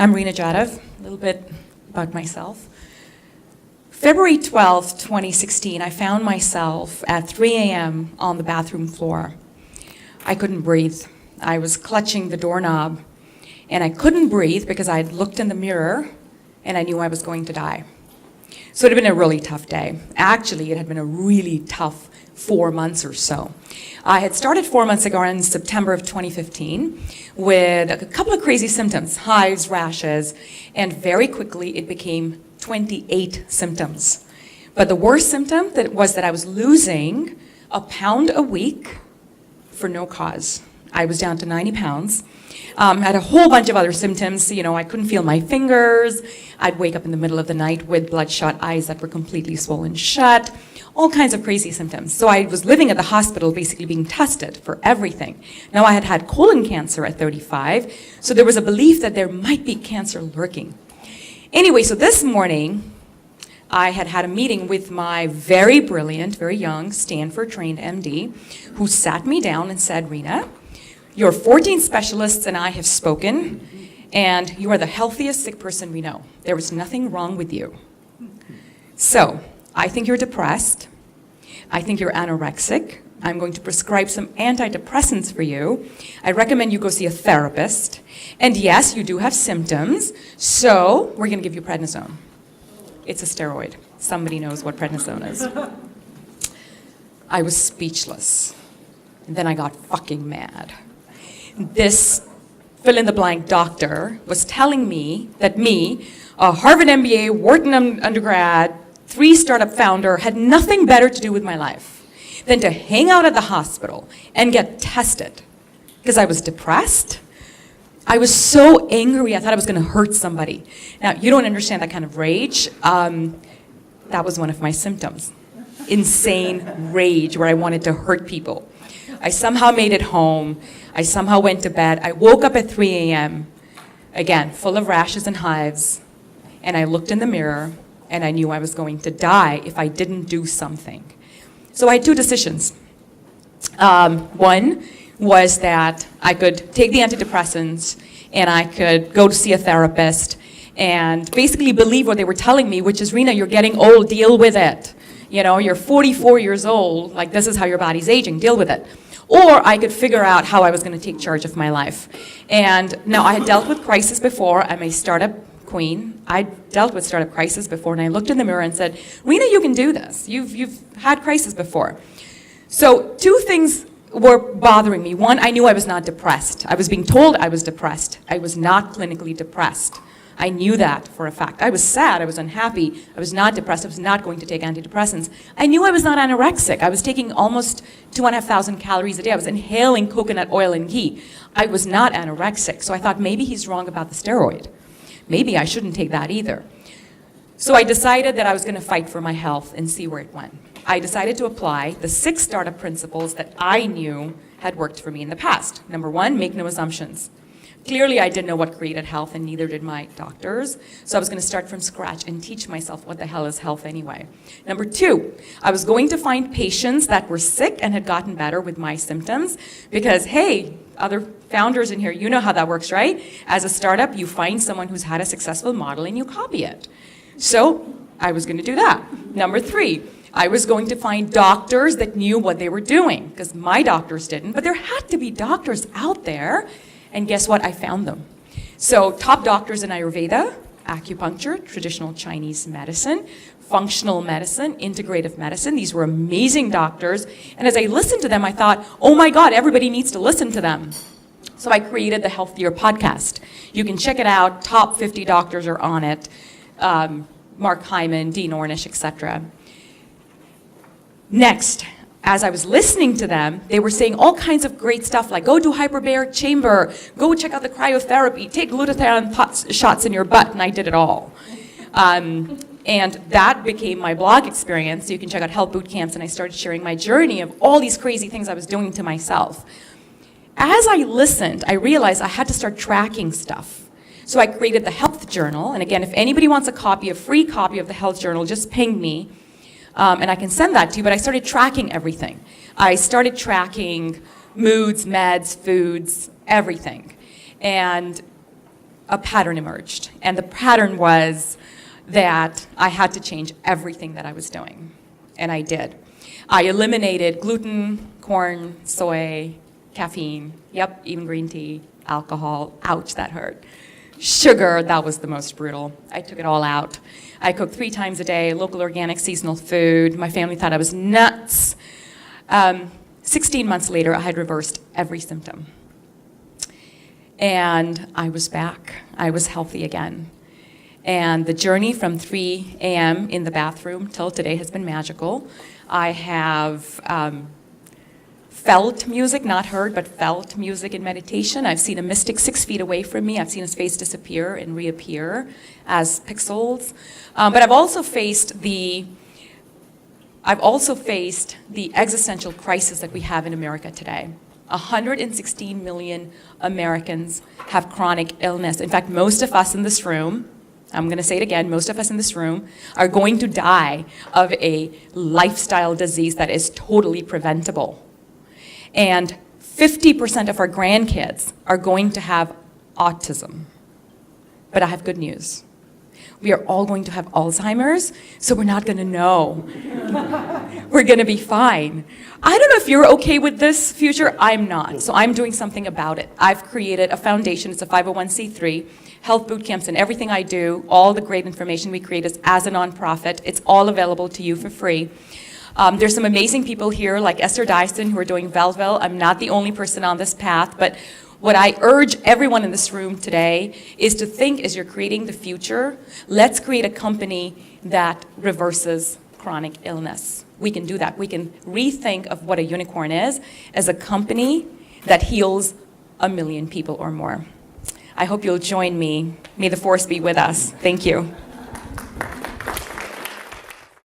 I'm Reena Jadhav. A little bit about myself. February 12th, 2016, I found myself at 3 a.m. on the bathroom floor. I couldn't breathe. I was clutching the doorknob, and I couldn't breathe because I had looked in the mirror, and I knew I was going to die. So it had been a really tough day. Actually, it had been a really tough 4 months or so. I had started 4 months ago in September of 2015 with a couple of crazy symptoms, hives, rashes, and very quickly it became 28 symptoms. But the worst symptom was that I was losing a pound a week for no cause. I was down to 90 pounds. Had a whole bunch of other symptoms. I couldn't feel my fingers. I'd wake up in the middle of the night with bloodshot eyes that were completely swollen shut. All kinds of crazy symptoms. So I was living at the hospital basically being tested for everything. Now I had had colon cancer at 35, so there was a belief that there might be cancer lurking. Anyway, so this morning, I had had a meeting with my very brilliant, very young, Stanford-trained MD, who sat me down and said, Reena, your 14 specialists and I have spoken, and you are the healthiest sick person we know. There is nothing wrong with you. So, I think you're depressed. I think you're anorexic. I'm going to prescribe some antidepressants for you. I recommend you go see a therapist. And yes, you do have symptoms, so we're going to give you prednisone. It's a steroid. Somebody knows what prednisone is. I was speechless. And then I got fucking mad. This fill-in-the-blank doctor was telling me that me, a Harvard MBA, Wharton undergrad, 3 startup founder, had nothing better to do with my life than to hang out at the hospital and get tested because I was depressed. I was so angry, I thought I was going to hurt somebody. Now, you don't understand that kind of rage. That was one of my symptoms. Insane rage where I wanted to hurt people. I somehow made it home. I somehow went to bed. I woke up at 3 a.m., again, full of rashes and hives, and I looked in the mirror, and I knew I was going to die if I didn't do something. So I had 2 decisions. One was that I could take the antidepressants, and I could go to see a therapist, and basically believe what they were telling me, which is, Reena, you're getting old, deal with it. You're 44 years old, like this is how your body's aging, deal with it. Or I could figure out how I was going to take charge of my life. And now I had dealt with crisis before. I'm a startup queen. I dealt with startup crisis before, and I looked in the mirror and said, Reena, you can do this. You've had crisis before. So 2 things were bothering me. One, I knew I was not depressed. I was being told I was depressed. I was not clinically depressed. I knew that for a fact. I was sad, I was unhappy, I was not depressed, I was not going to take antidepressants. I knew I was not anorexic. I was taking almost 2,500 calories a day. I was inhaling coconut oil and ghee. I was not anorexic, so I thought maybe he's wrong about the steroid. Maybe I shouldn't take that either. So I decided that I was going to fight for my health and see where it went. I decided to apply the 6 startup principles that I knew had worked for me in the past. Number 1, make no assumptions. Clearly, I didn't know what created health, and neither did my doctors. So I was going to start from scratch and teach myself what the hell is health anyway. Number 2, I was going to find patients that were sick and had gotten better with my symptoms because, hey, other founders in here, you know how that works, right? As a startup, you find someone who's had a successful model and you copy it. So I was going to do that. Number 3, I was going to find doctors that knew what they were doing because my doctors didn't, but there had to be doctors out there. And guess what? I found them. So top doctors in Ayurveda, acupuncture, traditional Chinese medicine, functional medicine, integrative medicine. These were amazing doctors. And as I listened to them, I thought, oh my God, everybody needs to listen to them. So I created the Healthier podcast. You can check it out. Top 50 doctors are on it. Mark Hyman, Dean Ornish, etc. Next, as I was listening to them, they were saying all kinds of great stuff like go do hyperbaric chamber, go check out the cryotherapy, take glutathione shots in your butt, and I did it all. And that became my blog experience. So you can check out health boot camps, and I started sharing my journey of all these crazy things I was doing to myself. As I listened, I realized I had to start tracking stuff. So I created the Health Journal, and again, if anybody wants a free copy of the Health Journal, just ping me. And I can send that to you, but I started tracking everything. I started tracking moods, meds, foods, everything. And a pattern emerged. And the pattern was that I had to change everything that I was doing. And I did. I eliminated gluten, corn, soy, caffeine, yep, even green tea, alcohol, ouch, that hurt. Sugar, that was the most brutal. I took it all out. I cooked 3 times a day, local organic seasonal food. My family thought I was nuts. 16 months later, I had reversed every symptom. And I was back. I was healthy again. And the journey from 3 a.m. in the bathroom till today has been magical. I have felt music, not heard, but felt music in meditation. I've seen a mystic 6 feet away from me. I've seen his face disappear and reappear as pixels. But I've also faced the existential crisis that we have in America today. 116 million Americans have chronic illness. In fact, most of us in this room, I'm going to say it again, most of us in this room are going to die of a lifestyle disease that is totally preventable. And 50% of our grandkids are going to have autism. But I have good news. We are all going to have Alzheimer's, so we're not going to know. We're going to be fine. I don't know if you're okay with this future. I'm not. So I'm doing something about it. I've created a foundation. It's a 501c3. Health boot camps and everything I do, all the great information we create is as a nonprofit. It's all available to you for free. There's some amazing people here like Esther Dyson who are doing Velvel. I'm not the only person on this path, but what I urge everyone in this room today is to think as you're creating the future, let's create a company that reverses chronic illness. We can do that. We can rethink of what a unicorn is as a company that heals 1 million people or more. I hope you'll join me. May the force be with us. Thank you.